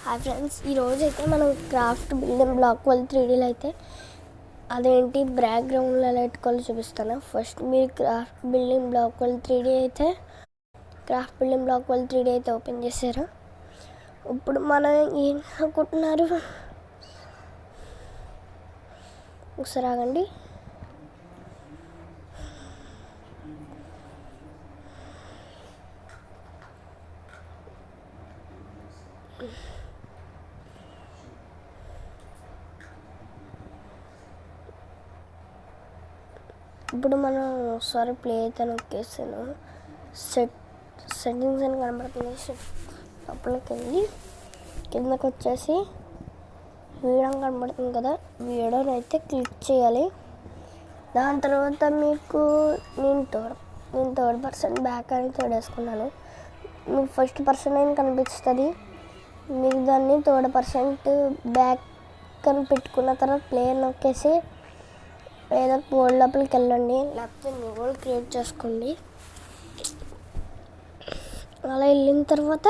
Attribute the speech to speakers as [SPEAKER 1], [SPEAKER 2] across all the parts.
[SPEAKER 1] Hi friends, ఈరోజు అయితే మనం క్రాఫ్ట్ బిల్డింగ్ బ్లాక్ వల్ 3Dలో అయితే అదేంటి బ్యాక్గ్రౌండ్లో ఎలా పెట్టుకోవాలో చూపిస్తాను. ఫస్ట్ మీరు క్రాఫ్ట్ బిల్డింగ్ బ్లాక్ వల్ 3D అయితే ఓపెన్ చేశారు. ఇప్పుడు మనం ఏం అనుకుంటున్నారు, ఒకసారి ఆగండి. ఇప్పుడు మనం ఒకసారి ప్లే అయితే నొక్కేసాను. సెట్టింగ్స్ అని కనబడుతుంది. అప్పటికి వెళ్ళి కిందకు వచ్చేసి వీడియో కనబడుతుంది కదా, వీడియోని అయితే క్లిక్ చేయాలి. దాని తర్వాత మీకు నేను థర్డ్ పర్సన్ బ్యాక్ అని తోడేసుకున్నాను. మీకు ఫస్ట్ పర్సన్ అని కనిపిస్తుంది. మీరు దాన్ని థర్డ్ పర్సన్ బ్యాక్ అని పెట్టుకున్న తర్వాత ప్లే నొక్కేసి ఏదో వరల్డ్ లోపలికి వెళ్ళండి, లేకపోతే న్యూ వరల్డ్ క్రియేట్ చేసుకోండి. అలా వెళ్ళిన తర్వాత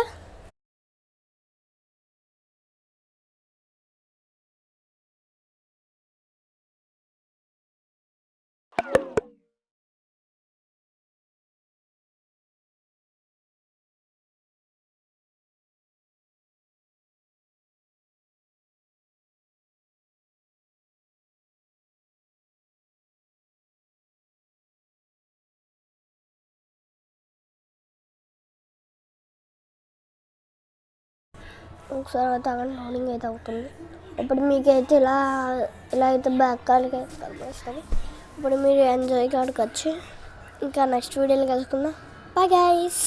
[SPEAKER 1] ఒకసారి తాగండి, లోడింగ్ అయితే అవుతుంది. ఇప్పుడు మీకైతే ఇలా అయితే బ్యాక్ కాడికి కనిపిస్తుంది. ఇప్పుడు మీరు ఎంజాయ్ కాడికి వచ్చి ఇంకా నెక్స్ట్ వీడియోలో కలుసుకుందాం. Bye guys.